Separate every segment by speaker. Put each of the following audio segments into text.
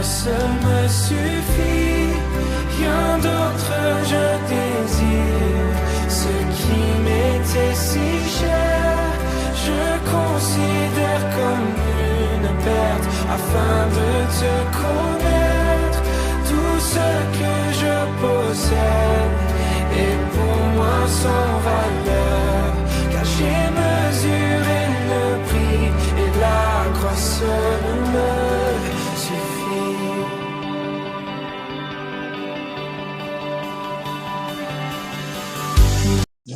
Speaker 1: seul me suffit, rien d'autre je désire. Ce qui m'était si cher, je considère comme une perte, afin de te connaître. Tout ce que je possède est pour moi sans valeur, car j'ai mesuré le prix et la croix seule me suffit.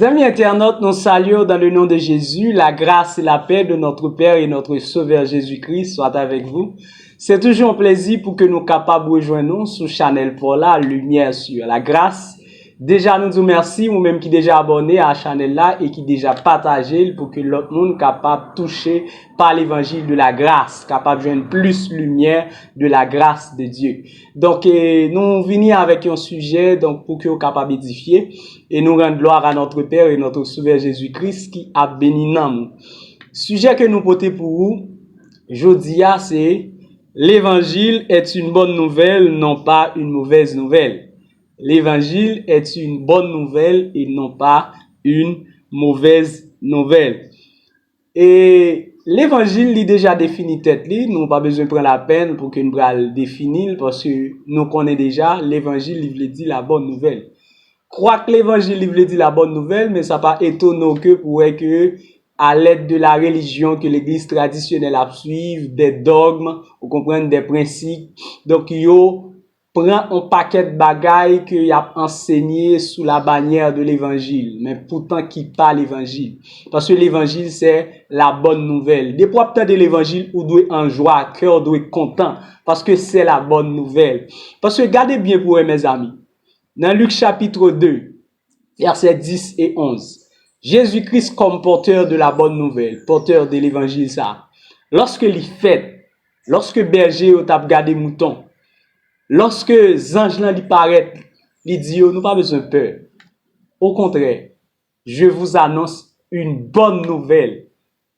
Speaker 2: Amis internautes, nous saluons dans le nom de Jésus. La grâce et la paix de notre Père et notre Sauveur Jésus-Christ soient avec vous. C'est toujours un plaisir pour que nous capables de rejoindre nous sur Channel pour la lumière sur la grâce. Déjà, nous vous remercions, ou même qui déjà abonné à la chaîne là et qui déjà partagé pour que l'autre monde capable de toucher par l'évangile de la grâce, capable de joindre plus lumière de la grâce de Dieu. Donc, nous venons avec un sujet donc pour que vous capable d'édifier et nous rendre gloire à notre Père et notre Sauveur Jésus-Christ qui a béni nous. Sujet que nous portons pour vous, aujourd'hui, c'est l'évangile est une bonne nouvelle, non pas une mauvaise nouvelle. L'évangile est une bonne nouvelle et non pas une mauvaise nouvelle. Et l'évangile est déjà défini tête li, nous n'avons pas besoin de prendre la peine pour que nous le définir parce que nous connaissons déjà l'évangile il veut dire la bonne nouvelle. Crois que l'évangile il veut dire la bonne nouvelle, mais ça pas étonnant que pour que à l'aide de la religion que l'église traditionnelle a suivre, des dogmes, ou comprendre des principes, donc yo prend un paquet de bagailles qu'il a enseigné sous la bannière de l'évangile, mais pourtant qui pas l'évangile. Parce que l'évangile, c'est la bonne nouvelle. Des fois, peut-être de l'évangile, ou doit en joie, cœur doit être content, parce que c'est la bonne nouvelle. Parce que regardez bien pour eux, mes amis. Dans Luc chapitre 2, versets 10 et 11, Jésus-Christ comme porteur de la bonne nouvelle, porteur de l'évangile, ça. Lorsque les fêtes, lorsque berger ont gardé mouton, lorsque ange là lui paraît, il dit nous pas besoin de peur. Au contraire, je vous annonce une bonne nouvelle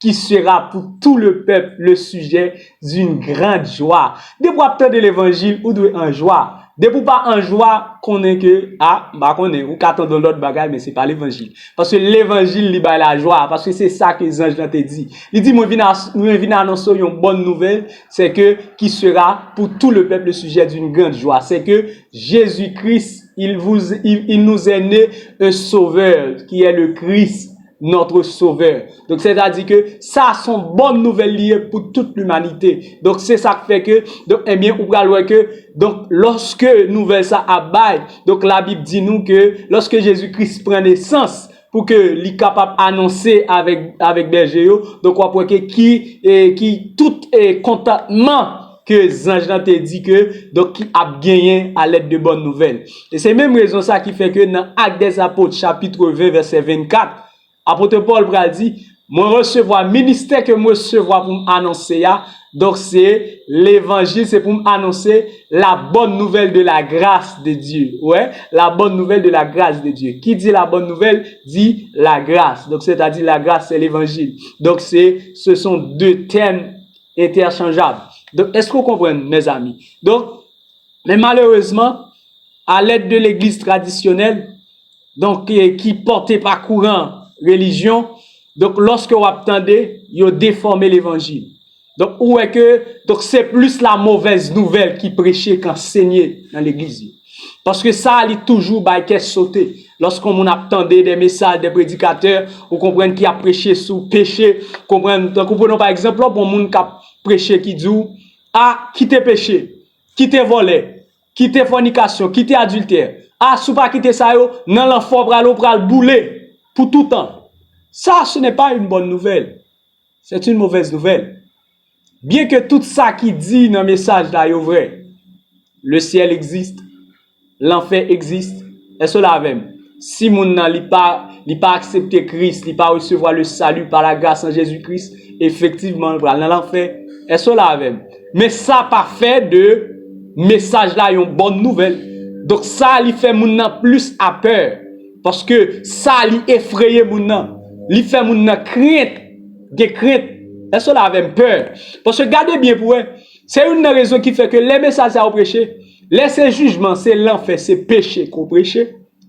Speaker 2: qui sera pour tout le peuple le sujet d'une grande joie. Dès pour attendre l'évangile ou de en joie. Dès pour pas en joie qu'on est que connaît ou qu'attendre l'autre bagaille mais c'est pas l'évangile. Parce que l'évangile li ba la joie parce que c'est ça que les anges là te dit. Il dit moi viens annoncer une bonne nouvelle, c'est que qui sera pour tout le peuple le sujet d'une grande joie, c'est que Jésus-Christ il nous est né un sauveur qui est le Christ, notre sauveur. Donc c'est-à-dire que ça sont bonnes nouvelles liées pour toute l'humanité. Donc c'est ça qui fait que donc eh bien on va voir que donc lorsque nouvelle ça abaille, donc la Bible dit nous que lorsque Jésus-Christ prend naissance pour que li capable annoncer avec berger donc on voit que qui tout est contentement que Zange te dit que donc qui a gagné à l'aide de bonnes nouvelles. Et c'est même raison ça qui fait que dans Actes des Apôtres chapitre 20 verset 24 apôtre Paul pral dit, moi recevoir ministère que moi recevoir pour m'annoncer ya. Donc c'est l'évangile, c'est pour m'annoncer la bonne nouvelle de la grâce de Dieu. Ouais, la bonne nouvelle de la grâce de Dieu. Qui dit la bonne nouvelle dit la grâce. Donc c'est-à-dire la grâce c'est l'évangile. Donc ce sont deux termes interchangeables. Donc est-ce que vous comprenez mes amis? Donc mais malheureusement à l'aide de l'église traditionnelle donc qui portait pas courant religion, donc lorsque vous attendez, vous déformez l'évangile. Donc où est que donc c'est plus la mauvaise nouvelle qui prêchait qu'enseigner dans l'église. Parce que ça allait toujours bah qu'est sauter. Lorsqu'on attendait des messages des prédicateurs, vous comprenez qui a prêché sur péché, comprenez donc prenons par exemple pour monde qui a prêché qui dit quitter péché, quitter voler, quitter fornication, quitter adultère. Si pas quitter ça yo, nan l'enfant pral bouler pour tout temps. Ça, ce n'est pas une bonne nouvelle. C'est une mauvaise nouvelle. Bien que tout ça qui dit dans le message là est vrai. Le ciel existe, l'enfer existe, et cela même. Si moun nan li pas accepter Christ, li pas recevoir le salut par la grâce en Jésus-Christ, effectivement, il va dans l'enfer, et cela même. Mais ça pas fait de message là une bonne nouvelle. Donc ça li fait moun nan plus à peur. Parce que ça li effraye moun nan, li fait moun nan crainte, des craintes. Et cela avec peur. Parce que regardez bien pour eux, C'est une raison qui fait que les messages à prêcher, les jugements, c'est l'enfer, c'est péché qu'on prêche.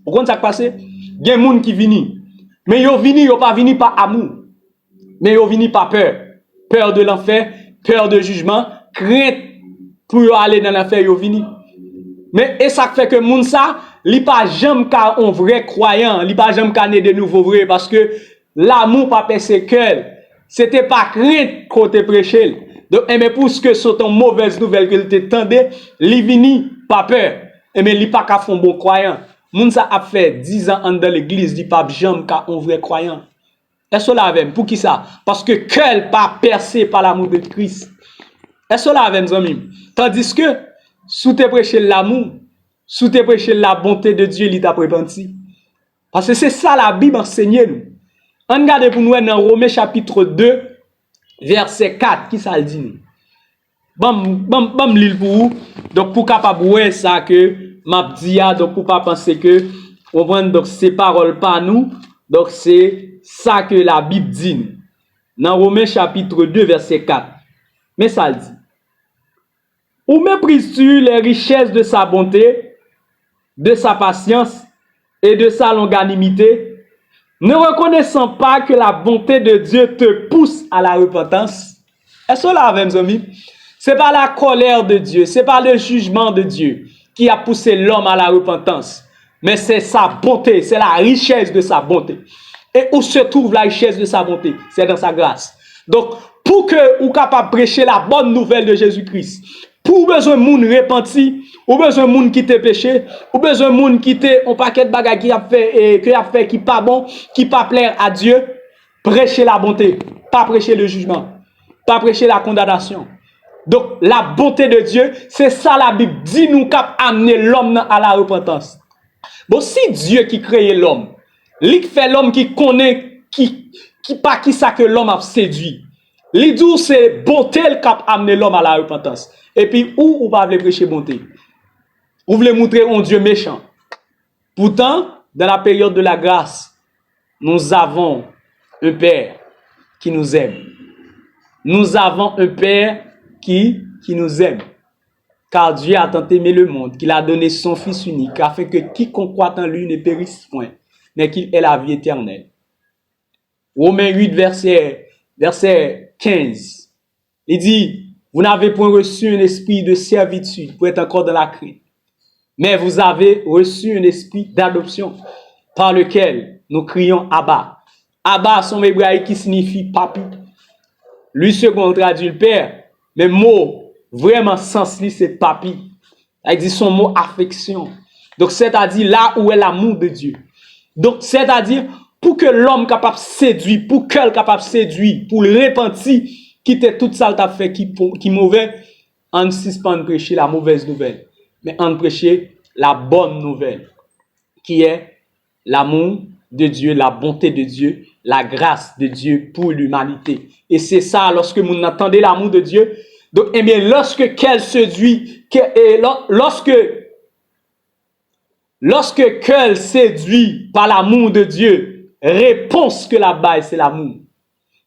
Speaker 2: Vous comprenez ça qui passe? Il y a des gens qui viennent. Mais ils ne pas vini par amour. Mais ils viennent par peur. Peur de l'enfer, peur de jugement, crainte pour aller dans l'enfer, ils viennent. Mais et ça fait que moun ça, li pas jamais ka un vrai croyant, li pas jamais ka né de nouveau vrai parce que l'amour pas percé cœur. C'était pas crainte côté prêcher. Donc mais pour ce que sont une mauvaise nouvelle que te tendait, li vini pas peur. Et mais li pas ka font bon croyant. Moun ça a fait 10 ans dans l'église, li pas jamais ka un vrai croyant. Est-ce là avec pour qui ça? Parce que cœur pas percé par l'amour de Christ. Est-ce là avec mes amis? Tandis que sous te prêcher l'amour, sous te prêcher la bonté de Dieu, il t'a repenti. Parce que c'est ça la Bible enseigne nous. On regarde pour nous dans Romains chapitre 2, verset 4, qui ça le dit nous. Bam lire pour vous. Donc pour capable voir ça que m'a dit, donc pour pas penser que on prend donc ces paroles pas nous, donc c'est ça que la Bible dit nous. Dans Romains chapitre 2, verset 4. Mais ça le dit. Ou méprises-tu les richesses de sa bonté, de sa patience et de sa longanimité, ne reconnaissant pas que la bonté de Dieu te pousse à la repentance? Est-ce que là avec mes amis? C'est pas la colère de Dieu, c'est pas le jugement de Dieu qui a poussé l'homme à la repentance, mais c'est sa bonté, c'est la richesse de sa bonté. Et où se trouve la richesse de sa bonté? C'est dans sa grâce. Donc, pour que vous capable prêcher la bonne nouvelle de Jésus-Christ, pour besoin de moun repenti, ou besoin de moun qui te péché, ou besoin de moun qui te un paquet de bagages qui a fait qui pas bon, qui pas plaire à Dieu, prêcher la bonté, pas prêcher le jugement, pas prêcher la condamnation. Donc la bonté de Dieu, c'est ça la Bible dit nous cap amener l'homme à la repentance. Bon, si Dieu qui crée l'homme, lui fait l'homme qui connaît qui pas qui ça que l'homme a séduit. Lui dit c'est bonté le cap amener l'homme à la repentance. Et puis, où vous voulez prêcher bonté? Vous voulez montrer un Dieu méchant. Pourtant, dans la période de la grâce, nous avons un Père qui nous aime. Nous avons un Père qui nous aime. Car Dieu a tant aimé le monde qu'il a donné son Fils unique afin que quiconque croit en lui ne périsse point, mais qu'il ait la vie éternelle. Romains 8, verset 15. Il dit, vous n'avez point reçu un esprit de servitude pour être encore dans la crainte, mais vous avez reçu un esprit d'adoption par lequel nous crions Abba. Abba, son hébraïque qui signifie papi. Lui, second traduit le père, mais mot vraiment sens li c'est papi. Il dit son mot affection. Donc c'est-à-dire là où est l'amour de Dieu. Donc c'est-à-dire pour que l'homme capable de séduire, pour qu'elle capable de séduire, pour le repentir, quitter tout ça t'a fait qui mauvais, on suspend prêcher la mauvaise nouvelle, mais on prêcher la bonne nouvelle, qui est l'amour de Dieu, la bonté de Dieu, la grâce de Dieu pour l'humanité. Et c'est ça, lorsque vous entendez l'amour de Dieu, donc, eh bien, lorsque qu'elle séduit, lorsque qu'elle séduit par l'amour de Dieu, réponse que la baille, c'est l'amour.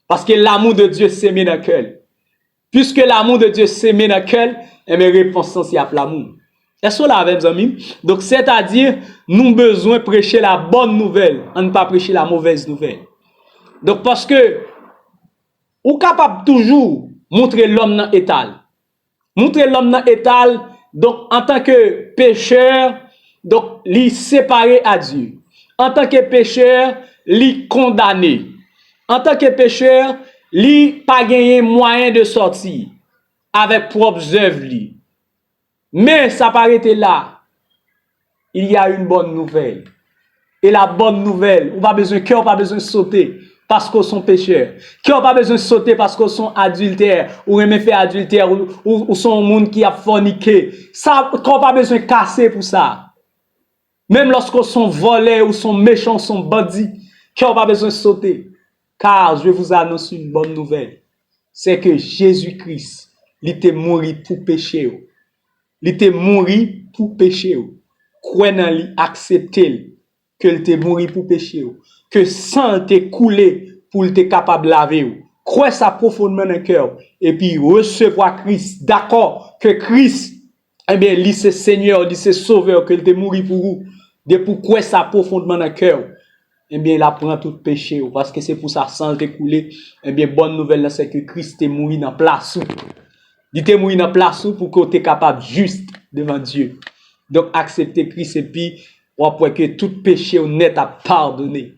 Speaker 2: Parce que l'amour de Dieu s'aimait dans le cœur. Puisque l'amour de Dieu s'aimait dans le cœur, et mes réponses c'est l'amour. Est-ce que là avec mes amis? Donc c'est-à-dire, nous avons besoin de prêcher la bonne nouvelle, on ne pas prêcher la mauvaise nouvelle. Donc parce que, ou capable toujours montrer l'homme dans l'étal. Montrer l'homme dans l'étal, donc en tant que pécheur, donc lui séparé à Dieu. En tant que pécheur, lui condamné. En tant que pécheur, lui pas gagné moyen de sortir avec propres œuvres. Mais ça paraît là. Il y a une bonne nouvelle. Et la bonne nouvelle, on pas besoin cœur pas besoin de sauter parce qu'on sont pécheurs. Cœur pas besoin de sauter parce qu'on sont adultères ou même fait adultère ou sont monde qui a forniqué. Ça qu'on pas besoin de casser pour ça. Même lorsqu'on sont volés ou sont méchants, sont bandits, cœur pas besoin de sauter. Car je vous annonce une bonne nouvelle. C'est que Jésus-Christ, il était mort pour pécher. Il était mort pour pécher. Croyez en lui, acceptez que il était mort pour pécher. Que sang était coulé pour être capable de laver. croire ça profondément dans le cœur, et puis recevoir Christ, d'accord, que Christ, eh bien, lui c'est Seigneur, lui c'est Sauveur, qu'il est mort pour vous, de pour croire ça profondément dans le cœur, eh bien, il apprend tout péché, parce que c'est pour ça, sans découler, eh bien, bonne nouvelle, c'est que Christ est mort dans place. Il est mort dans place pour que tu es capable juste devant Dieu. Donc, accepter Christ et puis, pour que tout péché honnête a pardonné.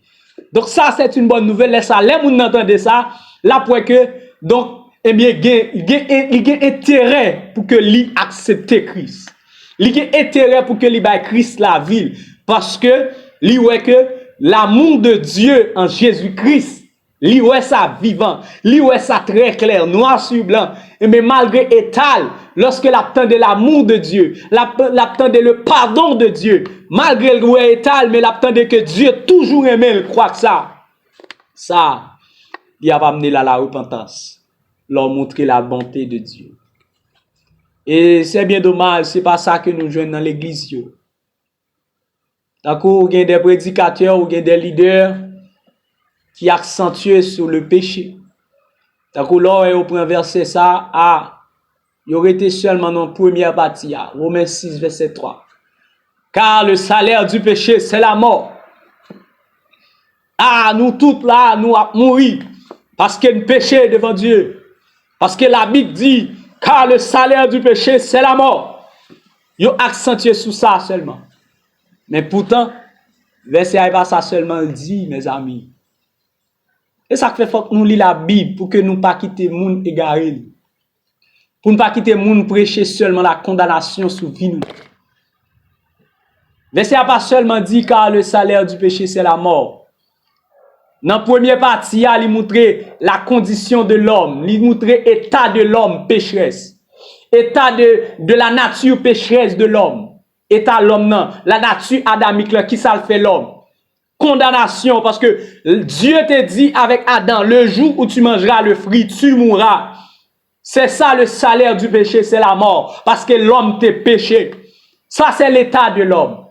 Speaker 2: Donc, ça, c'est une bonne nouvelle. Laisse ça, les gens entendent ça, là, pour que, donc, eh bien, il y a intérêt pour que lui accepte Christ. Il y a intérêt pour que lui baille Christ la ville. Parce que, lui, ouais que l'amour de Dieu en Jésus-Christ, lui, ouais ça vivant, lui, ouais ça très clair, noir sur blanc. Mais malgré étal, lorsque l'attend de l'amour de Dieu, l'attend de le pardon de Dieu, malgré le ouais étal, mais l'attend de que Dieu toujours aimé, il croit que ça, il a amené la repentance, leur montrer la bonté de Dieu. Et c'est bien dommage, c'est pas ça que nous jouons dans l'église. D'accord, il y a des prédicateurs ou des leaders qui accentuent sur le péché. D'accord, là, on prend verset ça, il aurait été seulement dans la première partie, Romains 6, verset 3. Car le salaire du péché, c'est la mort. Nous tous là, nous avons mouru parce qu'il y a un péché devant Dieu. Parce que la Bible dit, car le salaire du péché, c'est la mort. Ils ont accentué sur ça seulement. Mais pourtant, verset n'est pas ça seulement dit, mes amis. Et ça fait faut que nous lisons la Bible pour que nous ne pas quitter le monde égaré. Pour ne pas quitter le monde prêcher seulement la condamnation sous vie nous. Verset n'a pas seulement dit car le salaire du péché c'est la mort. Dans la première partie, il montrait la condition de l'homme, il montrait l'état de l'homme pécheresse. État de la nature pécheresse de l'homme. État de l'homme, non. La nature adamique, là, qui ça le fait l'homme? Condamnation, parce que Dieu te dit avec Adam, le jour où tu mangeras le fruit, tu mourras. C'est ça le salaire du péché, c'est la mort. Parce que l'homme t'a péché. Ça, c'est l'état de l'homme.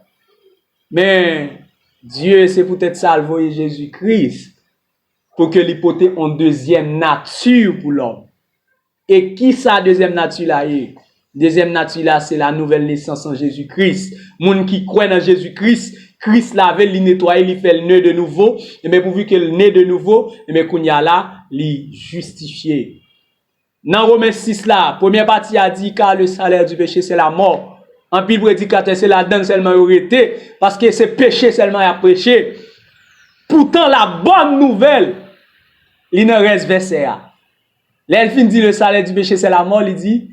Speaker 2: Mais Dieu, c'est peut-être ça, le voyer Jésus-Christ, pour que l'hypothèse en deuxième nature pour l'homme. Et qui ça, deuxième nature là est? Deuxième nature là, c'est la nouvelle naissance en Jésus-Christ. Moun qui croit dans Jésus-Christ, Christ l'avait, il nettoyé, il fait le nez de nouveau. Et bien, pourvu que le nez de nouveau, et bien, qu'on y a là, il justifié. Dans Romains 6 là, première partie a dit, car le salaire du péché, c'est la mort. En pile prédicateur, c'est la donne seulement arrêté, parce que c'est péché seulement à prêcher. Pourtant, la bonne nouvelle, il ne reste verset. L'elfine dit, le salaire du péché, c'est la mort, il dit,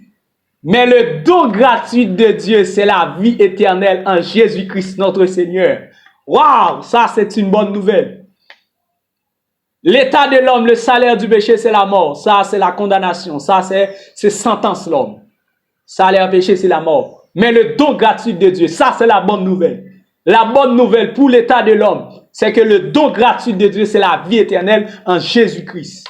Speaker 2: mais le don gratuit de Dieu, c'est la vie éternelle en Jésus-Christ, notre Seigneur. Waouh, ça c'est une bonne nouvelle. L'état de l'homme, le salaire du péché, c'est la mort. Ça, c'est la condamnation. Ça, c'est sentence l'homme. Salaire péché, c'est la mort. Mais le don gratuit de Dieu, ça, c'est la bonne nouvelle. La bonne nouvelle pour l'état de l'homme, c'est que le don gratuit de Dieu, c'est la vie éternelle en Jésus-Christ.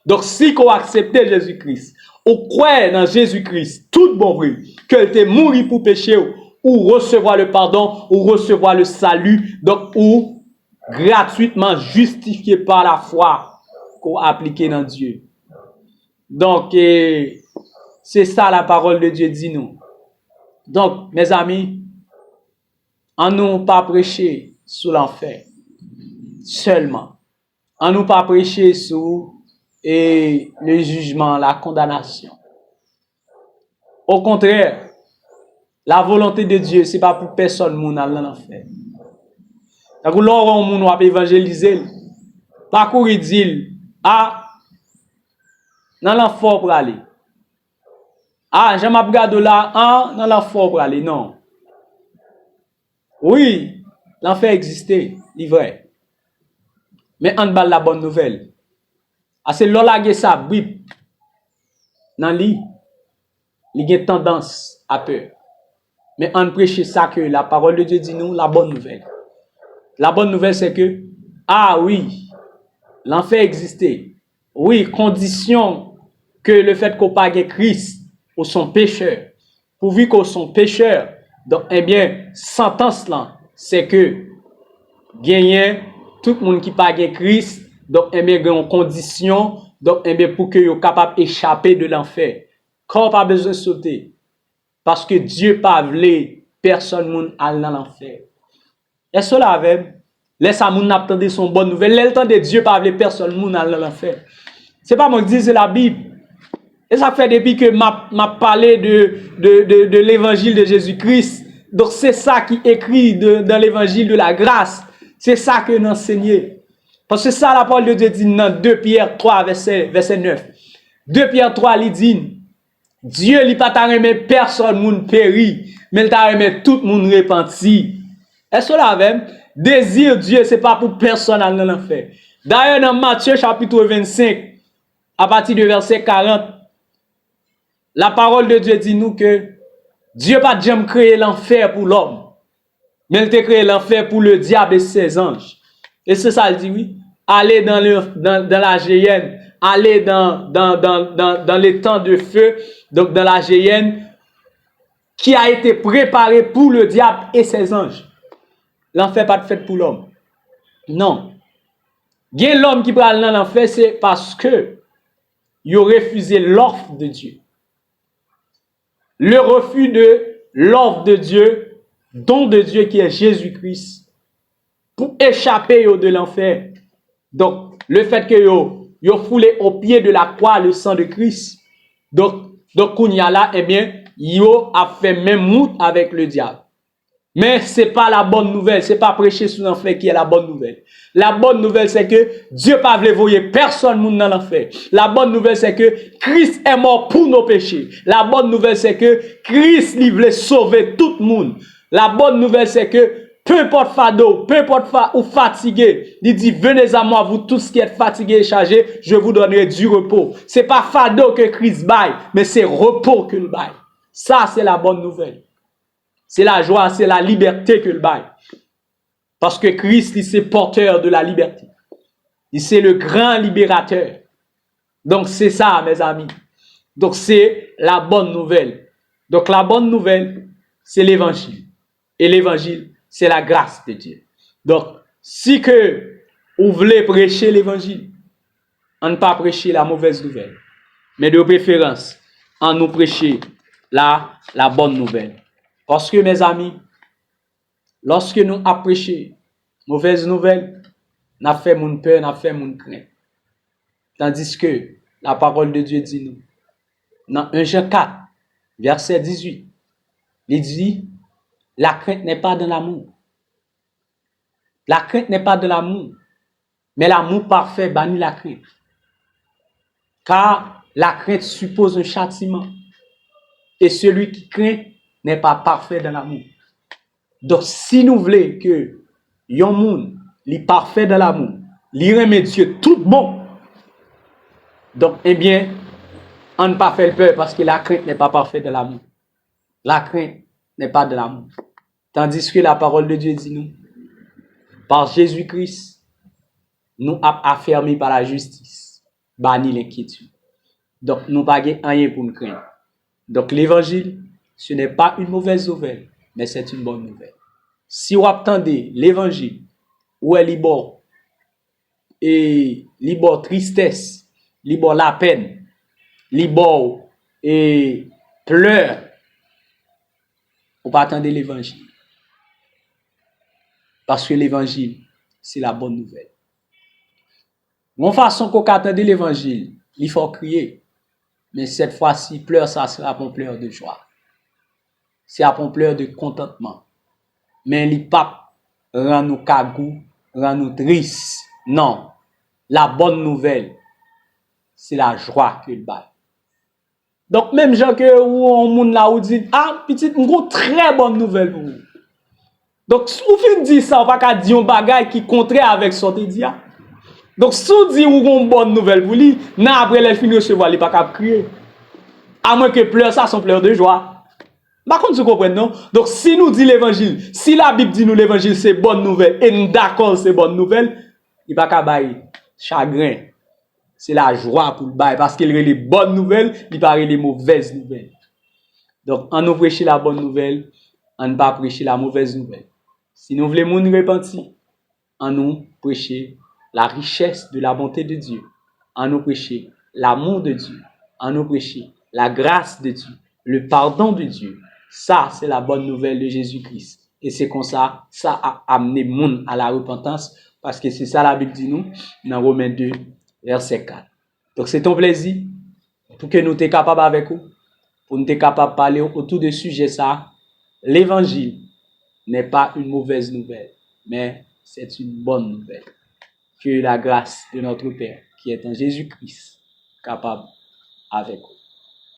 Speaker 2: Donc, si on accepte Jésus-Christ, on croit dans Jésus-Christ, tout bon vrai, qu'il t'est mort pour pécher, ou recevoir le pardon, ou recevoir le salut, donc, ou gratuitement justifié par la foi qu'on a appliqué dans Dieu. Donc, c'est ça la parole de Dieu dit nous. Donc, mes amis, en nous pas prêcher sous l'enfer, seulement. En nous pas prêcher sous le jugement, la condamnation. Au contraire, la volonté de Dieu, c'est pas pour personne moun dans l'enfer. Donc, l'on moun va évangéliser, pas courir dire, dans l'enfer pour aller. J'aime regarder là, dans l'enfer pour aller, non. Oui, l'enfer existait, c'est vrai. Mais on bat la bonne nouvelle. C'est l'olagé ça, bip, dans lit, il y a tendance à peur. Mais on prêche ça que la parole de Dieu dit nous, la bonne nouvelle. La bonne nouvelle, c'est que, oui, l'enfer existait. Oui, condition que le fait qu'on pague Christ ou son pécheur, pourvu qu'on son pécheur, donc, eh bien, sentence là, c'est que, gagner tout le monde qui pague Christ, donc, eh bien, en condition Donc, eh bien, pour que vous capable d'échapper de l'enfer, quand pas besoin de sauter, parce que Dieu pas voulu personne moun al dans l'enfer. Et cela avec, laisse à moun attendre son bonne nouvelle. Le temps de Dieu pas voulu personne moun al dans l'enfer. C'est pas moi qui dis, c'est la Bible. Et ça fait depuis que m'a parlé de l'évangile de Jésus-Christ. Donc c'est ça qui est écrit dans l'évangile de la grâce. C'est ça que nous enseignons. Parce que ça, la parole de Dieu dit dans 2 Pierre 3, verset 9. 2 Pierre 3, il dit, Dieu n'a pas aimé personne moun péri, mais il a aimé tout moun repenti. Est-ce que là même, désir Dieu, c'est pas pour personne dans l'enfer. D'ailleurs, dans Matthieu chapitre 25, à partir du verset 40, la parole de Dieu dit nous que Dieu n'a pas jamais créé l'enfer pour l'homme, mais il a créé l'enfer pour le diable et ses anges. Et c'est ça, il dit oui. Allez dans la géhenne, allez dans les temps de feu, donc dans la géhenne qui a été préparée pour le diable et ses anges. L'enfer pas fait pour l'homme. Non. L'homme qui parle dans l'enfer, c'est parce que il a refusé l'offre de Dieu. Le refus de l'offre de Dieu, don de Dieu qui est Jésus-Christ, pour échapper de l'enfer. Donc, le fait que yo foulé au pied de la croix le sang de Christ. Donc Kounya là, eh bien, yo a fait même mout avec le diable. Mais c'est pas la bonne nouvelle, c'est pas prêcher sous l'enfer qui est la bonne nouvelle. La bonne nouvelle, c'est que Dieu pas voulu voyer personne moun dans l'enfer. La bonne nouvelle, c'est que Christ est mort pour nos péchés. La bonne nouvelle, c'est que Christ lui voulait sauver tout le monde. La bonne nouvelle, c'est que peu importe fado, peu importe ou fatigué, il dit, venez à moi, vous tous qui êtes fatigués et chargés, je vous donnerai du repos. C'est pas fado que Christ baille, mais c'est repos que le baille. Ça, c'est la bonne nouvelle. C'est la joie, c'est la liberté que le baille. Parce que Christ, il c'est porteur de la liberté. Il c'est le grand libérateur. Donc c'est ça, mes amis. Donc c'est la bonne nouvelle. Donc la bonne nouvelle, c'est l'évangile. Et l'évangile, c'est la grâce de Dieu. Donc, si que vous voulez prêcher l'évangile, on ne pas prêcher la mauvaise nouvelle. Mais de préférence, on nous prêcher la bonne nouvelle. Parce que, mes amis, lorsque nous avons prêché mauvaise nouvelle, nous avons fait mon peur, nous avons fait mon crainte. Tandis que la parole de Dieu dit nous, dans 1 Jean 4, verset 18, il dit, la crainte n'est pas de l'amour. La crainte n'est pas de l'amour. Mais l'amour parfait bannit la crainte. Car la crainte suppose un châtiment. Et celui qui craint n'est pas parfait dans l'amour. Donc, si nous voulons que yon moun li parfait dans l'amour, li remet Dieu tout bon, donc, eh bien, on ne pas faire peur parce que la crainte n'est pas parfaite dans l'amour. La crainte n'est pas de l'amour. Tandis que la parole de Dieu dit nous, par Jésus-Christ, nous avons affermis par la justice, banni l'inquiétude. Donc, nous n'avons pas rien pour nous craindre. Donc, l'évangile, ce n'est pas une mauvaise nouvelle, mais c'est une bonne nouvelle. Si vous attendez l'évangile, où est libre et libre tristesse, libre la peine, libre et pleurs, vous pas attendre l'évangile. Parce que l'évangile, c'est la bonne nouvelle. Mon façon qu'on attend l'évangile, il faut crier. Mais cette fois-ci, pleurs, ça sera pour pleurs de joie. C'est pour pleurs de contentement. Mais les papes rend nous cagou, rend nous tristes. Non. La bonne nouvelle, c'est la joie que le bail. Donc, même gens que ou on moun là ou dit, ah, petite, une très bonne nouvelle pour vous. Donc, si vous fin dit ça, on va pas dire un bagay qui contraire avec ce que tu dis. Donc, si vous dites une bonne nouvelle pour lui, après les fin recevoir, il pas capable crier. À moins que pleurs, ça sont pleurs de joie. Par contre, vous comprenez, non? Donc, si nous dit l'évangile, si la Bible dit nous l'évangile, c'est bonne nouvelle, et nous d'accord, c'est bonne nouvelle, il pas capable chagrin. C'est la joie pour le bail, parce qu'il y a les bonnes nouvelles, il paraît les mauvaises nouvelles. Donc, en nous prêcher la bonne nouvelle, on ne pas prêcher la mauvaise nouvelle. Si nous voulons nous repentir, en nous prêcher la richesse de la bonté de Dieu en nous prêcher l'amour de Dieu, en nous prêcher la grâce de Dieu, le pardon de Dieu. Ça, c'est la bonne nouvelle de Jésus-Christ. Et c'est comme ça a amené le monde à la repentance, parce que c'est ça la Bible dit nous, dans Romains 2, verset 4. Donc c'est ton plaisir, pour que nous soyons capables avec vous, pour nous soyons capables de parler autour de sujet ça. L'évangile n'est pas une mauvaise nouvelle, mais c'est une bonne nouvelle. Que la grâce de notre Père, qui est en Jésus-Christ, capable avec vous.